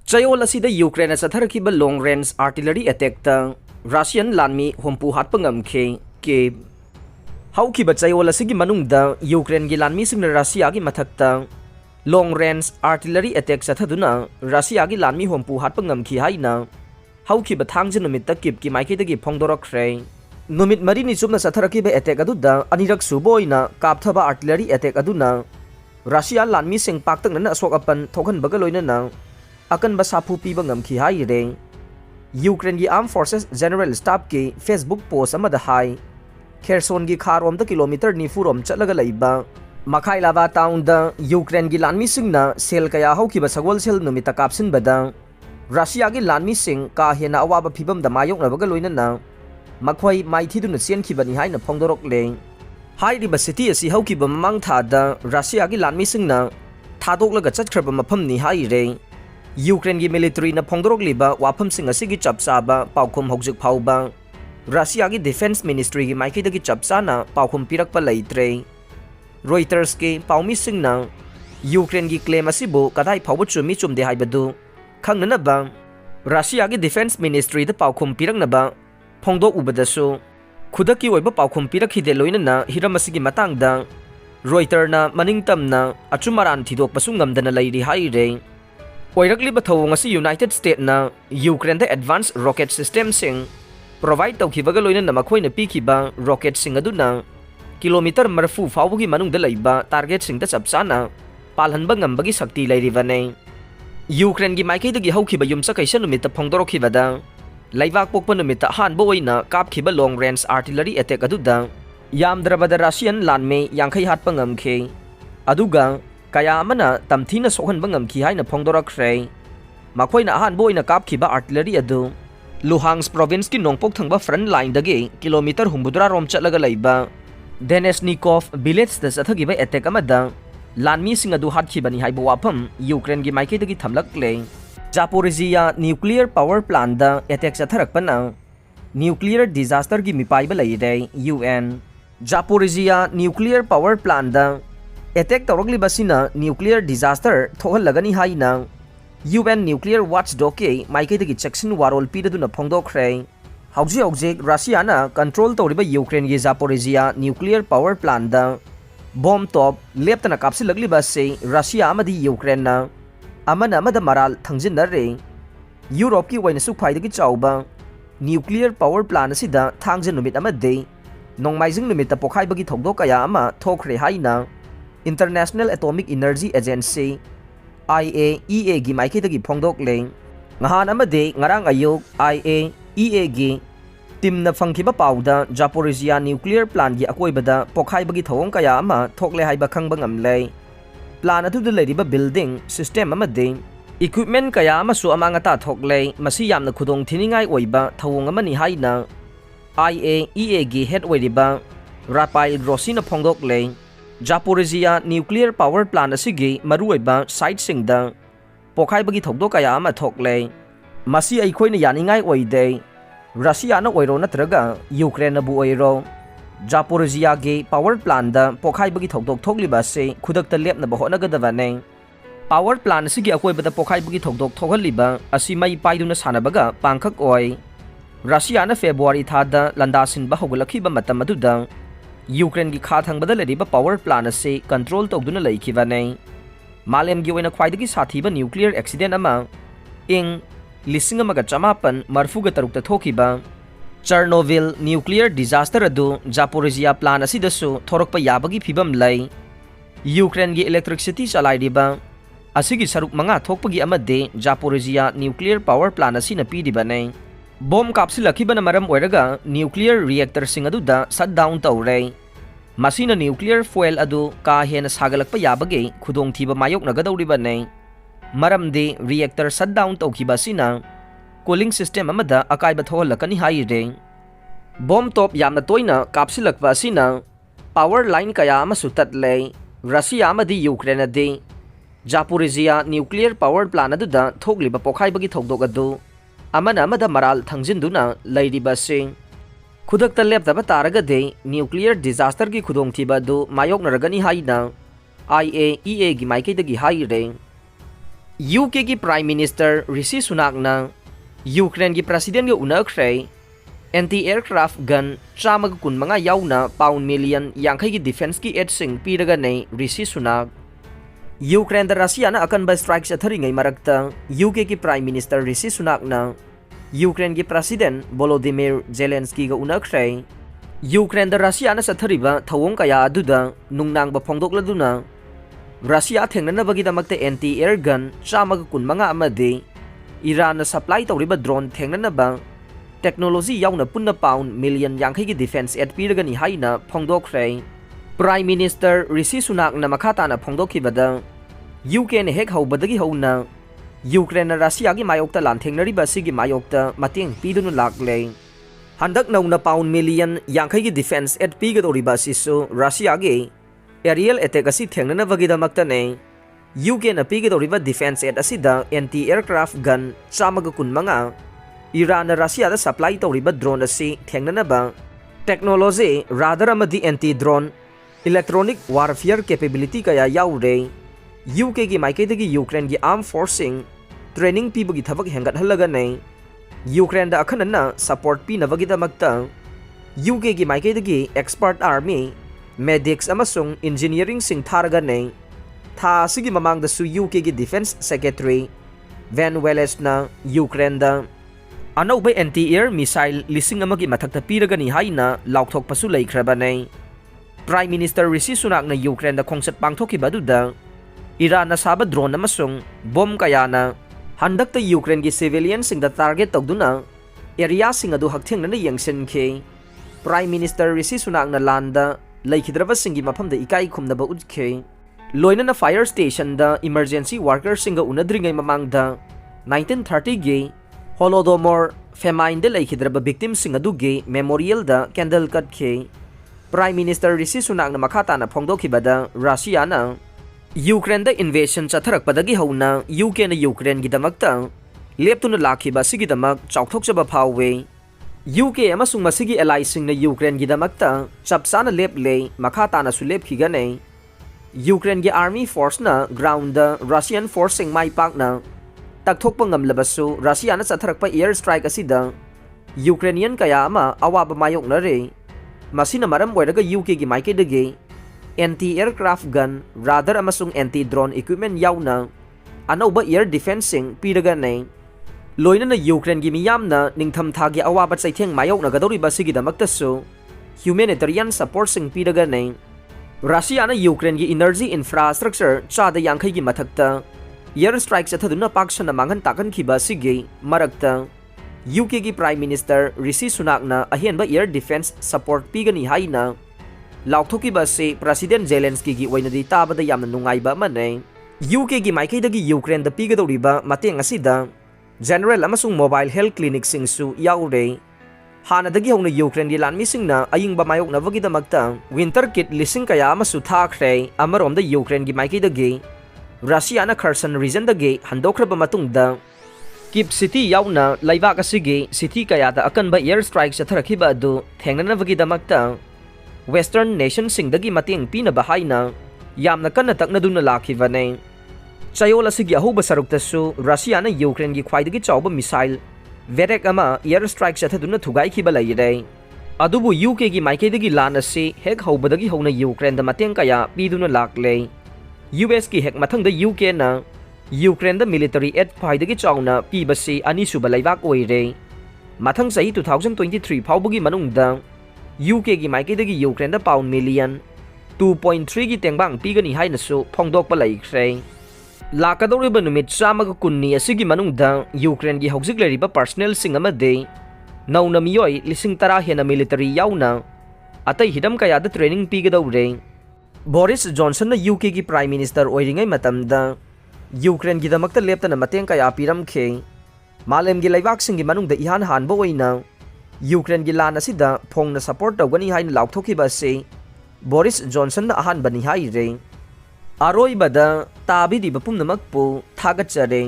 Chayol asida Ukraine satharakiba long range artillery attack ta Russian lanmi hompu hatpa ngamkhe ke haukiba chayol asigi manungda Ukraine gi lanmi singna Russia gi mathakta long range artillery attack sathaduna Russia gi lanmi hompu hatpa ngamkhi haina haukiba thangje numit takip ki maikidagi phongdorakre numit marini chumna satharakiba attack aduda anirak suboina kapthaba artillery attack aduna Russia lanmi sing paktangna asok apan thokan bagaloina na akan basapu piba ngamkhi haire Ukraine gi Armed Forces General Staff ki Facebook post amada hai Kherson gi kharom da kilometer nifurom chatlaga leiba Mipaiba town da Ukraine gi lanmi singna sel kaya haukiba sagwal sel numita kapsin bada Russia gi lanmi sing ka hena awaba phibam da mayok na baga loina na makhoi maithi dun chen khibani haina phongdorok le hairi ba city asi haukiba mamang tha da Russia gi lanmi singna thadok laga chatkhra mafam ni haire Ukraine gi military na phongdorok liba wafam sing asigi chapsa paukhum hogjik phauba Russia gi defense ministry gi maiki dagi chapsa na paukhum pirak pa leitre Reuters ke paumi sing na Ukraine gi claim asibo kadai phaubu chumi chumde haibadu khangnana ba Russia gi defense ministry da paukhum pirak na ba phongdok ubadasu khudaki oiba paukhum pirak hide loina na hiramasigi matang da Reuters na maningtam na achumaran thidok pasung ngamdana leiri haire Oirakliba thawong asi United States na Ukraine da advanced rocket system sing provide tawkhibaga loina na makhoina pikhiba rocket sing aduna kilometer marfu fawbugi manungda leiba target sing da chapsana palhanba ngambagi sakti leiribane Ukraine gi maikaidagi hawkhiba yumsa kaisa numita phongdorokhibada laibak pokpa numita hanba oina kapkhiba long range artillery attack aduda yamdrabada Russian lanme yankhai hatpa ngamkhe aduga kaya amana tamthina sohanba ngamkhi haina phongdorakre makhoina ahanba oina kapkhiba artillery adu Luhansk province ki nongpok thangba front line dagi kilometer humbudra rom chatlaga leiba Denesnikov village da sathagiba attack amada lanmi sing adu hatkibani haiba wafam Ukraine gi maike dagi thamlakle Zaporizhia nuclear power plant da attack satharakpana nuclear disaster gi Mipaiba leire UN Zaporizhia nuclear power plant da attack tawragli basina nuclear disaster thohal lagani haina UN nuclear watchdog ke maike dagi section warol pidaduna phongdokhre hauji Russia na control tawriba Ukraine gi Zaporizhia nuclear power plant da bomb top leptana kapsilagli base Russia amadi Ukraine na amana amada maral thangjinare Europe ki waina su phaidagi chawba nuclear power plant asida thangje numit amade nongmaijing numit ta pokhaibagi thogdok kaya ama thokre haina International Atomic Energy Agency IAEA gi maike dagi phongdok le ngahan amade ngarang ayok IAEA gi timna phangkhiba pauda Zaporizhia nuclear plant gi akoibada pokhaibagi thawong kaya ama thokle haiba khangba ngamle plan atu de leriba building system amade equipment kaya ama su amanga ta thokle masi yamna khudong thiningai oiba thawong amani haina IAEA gi head oiriba Rafael Grossi na phongdok le Zaporizhia nuclear power plant asigi maruoiba site singda pokhaibagi thogdok kaya ama thokle masi aikhoina yaningai oide Russia na oiro natraga Ukraine na bu oiro Zaporizhia ge power plant da pokhaibagi thogdok thogliba se khudakta lepna bahona gadavane power plant asigi akoibada pokhaibagi thogdok thoghaliba asi mai paiduna sanabaga pangkhak oi Russia na February thada landasin ba hogulakhiba matam aduda Ukraine gi kha thangbada leriba power plant ase control tawduna leikhibane malem gi oina khwaidagi sathiba nuclear accident ama ing lising amaga chamapan marfuga tarukta thokiba Chernobyl nuclear disaster adu Zaporizhia plant asidasu thorokpa yabagi phibam lai Ukraine gi electricity chalairiba asigi saruk manga thokpagi amade Zaporizhia nuclear power plant asina pidibane Bomb kapsilakibana maram oiraga nuclear reactor sing adu da shutdown tawre masina nuclear fuel adu ka hena sagalakpa yabage khudong thiba mayok nagadawribane maramde reactor shutdown tawkiba sina cooling system amada akaiba thohalakani haire bomb top yamna toina kapsilakpa sina power line kaya amasu tatle Russia amadi Ukraine de Zaporizhia nuclear power plant adu da thogliba pokhaibagi thogdok adu amana amada maral thangjinduna leiriba sing khudakta leptaba taragade nuclear disaster gi khudongthiba du mayok naragani haina IAEA gi maike dagi haire UK की prime minister Rishi Sunak न Ukraine की president उनखरे anti aircraft gun 115 याउना pound million यांखई की defence की aid सिंग पीरगा ने ऋषि सुनाक यूक्रेन द रशिया न अकन स्ट्राइक चथरिंगई मरक्ता UK की प्राइम मिनिस्टर ऋषि सुनाक न यूक्रेन की प्रेसिडेंट वोलोदिमिर जेलेंस्की गा उनखरे यूक्रेन द रशिया न चथरिबा थवोंग कया अदुदा नुंगनांग फोंदोक्लदुना रशिया थेंगननबगीदमक्ता एंटी एयर गन 115 अमदि ईरान सप्लाई तौरिबा ड्रोन थेंगननबा टेक्नोलॉजी याउना पुन्ना पाउंड मिलियन यांखई की डिफेंस एड पीरगनी हाइना फोंदोक्रे प्राइम मिनिस्टर ऋषि सुनाक न मखाताना फोंदोखिबदा यूके ने हेक हौबदगी हौना यूक्रेन रशिया की मायोक्ता लांथेंगनरिबा सिगी मायोक्ता मतेंग पीदुनु लाक्ले हंदक नौना पाउंड मिलियन यांखई की डिफेंस एड पीगदोरिबा सिसु रशिया की एरियल अटैक असी थेंगननबगीदमक्तने यूके न पीगदोरिबा डिफेंस एड असिदा anti aircraft gun 115 Iran Russia दा सप्लाई तौरिबा ड्रोन असी थेंगननबा टेक्नोलॉजी राडर अमदी anti drone electronic warfare capability कया याउरे यूके की माइकेदगी यूक्रेन की आर्म फोर्सिंग ट्रेनिंग पीबगी थबक हेंगतहलगने यूक्रेन दा अखनना सपोर्ट पीनबगीदमक्ता यूके की माइकेदगी एक्सपर्ट आर्मी मेडिक्स अमसुंग इंजीनियरिंग सिंग थारगने था सिगी ममांगदसु यूके की डिफेंस सेक्रेटरी वैन वेलेसना यूक्रेन दा अनौब एंटी एयर मिसाइल लिसिंग अमगी मथक्ता पीरगनी हाइना लाउथोकपसु लैख्रबने प्राइम मिनिस्टर ऋषि सुनाक न यूक्रेन दा खोंगसत पांगथोकिबदुदा ईरान साब ड्रोन अमसुंग बॉम्ब कयाना हंदक्ता यूक्रेन की सिविलियन सिंग दा टारगेट तौदुना एरिया सिंग अदु हक्थेंगनना यंगसिनखे प्राइम मिनिस्टर ऋषि सुनाक न लांदा लैखिद्रबसिंगी मफमदा इकाई खुमनबा उद्खे लोइनना फायर स्टेशन दा इमरजेंसी वर्कर सिंग उनद्रिंगै ममांगदा 1930 गे होलोडोमोर फेमाइन दे लैखिद्रबा विक्टिम सिंग अदुगे मेमोरियल दा candle कटखे prime minister Rishi Sunak न मखाताना फोंदोखिबदा रशिया न यूक्रेन दा इन्वेशन चथरकपदगी हौना यूके न यूक्रेन गिदमक्ता लेप्तुना लाखिबा सिगिदमक चाउथोकचबा फावे यूके अमसुंग मसिगी एलाइसिंग न यूक्रेन गिदमक्ता चपसाना लेपले मखाताना सुलेपखिगने यूक्रेन की आर्मी फोर्स न ग्राउंड रशियन फोर्सिंग माइपाकना तकथोकपा ngamlabasु रशिया न चथरकपा एयर स्ट्राइक असिदा यूक्रेनियन कया अमा अवाब मायोकनरे मसिना मरम ओइरगा यूके की माइकेदगे एंटी एयरक्राफ्ट गन राडर अमसुंग एंटी ड्रोन इक्विपमेंट याउना अनौबा एयर डिफेंसिंग पीरगने लोइनना यूक्रेन की मियामना निंगथम थागी अवाब चैथेंग मायोकनगदौरिबा सिगिदमक्तसु ह्यूमैनिटेरियन सपोर्ट सिंग पीरगने रशिया न यूक्रेन की इनर्जी इंफ्रास्ट्रक्चर चादा यांखई की मथक्ता एयर स्ट्राइक चथदुना पाक्सना मांगन ताकनखिबा सिगी मरक्ता यूके की प्राइम मिनिस्टर ऋषि सुनाक न अहेनबा एयर डिफेंस सपोर्ट पीगनी हाइना लाउथोकिबा से प्रेसिडेंट जेलेंस्की की ओइनदी ताबदा यामना नुंगाइबा मने यूके की माइकेदगी यूक्रेन द पीगदौरिबा मतेंग असिदा जनरल अमसुंग मोबाइल हेल्थ क्लिनिक सिंगसु याउरे हानदगी हौना यूक्रेन की लानमिसिंगना अयिंगबा मायोकनबगीदमक्ता विंटर किट लिसिंग कया अमसु थाख्रे अमरोमदा यूक्रेन की माइकेदगी रशिया न खरसन रीजन दगे हंदोख्रबा मतुंगदा किप सिटी याउना लैबाक असिगी सिटी कयादा अकनबा एयर स्ट्राइक चथरखिबा अदु थेंगननबगीदमक्ता वेस्टर्न नेशन सिंगदगी मतेंग पीनबा हाइना यामना कन्ना तकनदुना लाखिबने चयोल असिगी अहुबा सरुक्तसु रशिया न यूक्रेन की ख्वाइदगी चाउबा मिसाइल वेरेक अमा एयर स्ट्राइक चथदुना थुगाइखिबा लैरे अदुबु यूके की माइकेदगी लान असि हेक हौबदगी हौना यूक्रेन द मतेंग कया पीदुना लाक्ले यूएस की हेक मथंग द यूके न यूक्रेन द मिलिटरी एड ख्वाइदगी चाउना पीबसि अनिसुबा लैबाक ओइरे मथंग सही 2023 फाउबगी मनुंगदा यूके की माइकेदगी यूक्रेन द पाउंड मिलियन 2.3 की तेंबांग पीगनी हाइनसु फोंदोकपा लैख्रे लाकदौरिबा नुमित 119 असिगी मनुंगदा यूक्रेन की हौजिक लेरिबा पर्सनल सिंग अमदे नौना मियोय 10,000 हेना मिलिटरी याउना अतै हिदम कयादा ट्रेनिंग पीगदौरे बोरिस जॉनसन न यूके की प्राइम मिनिस्टर ओइरिंगै मतमदा यूक्रेन की दमक्ता लेप्तना मतेंग कया पीरमखे मालेम की लैबाक सिंगी मनुंगदा इहान हानबा ओइना यूक्रेन की लान असिदा फोंगना सपोर्ट तौगनी हाइन लाउथोखिबा से बोरिस जॉनसन न अहानबनी हाइरे अरोइबदा ताबिदिबा पुमनमकपु थागतचरे।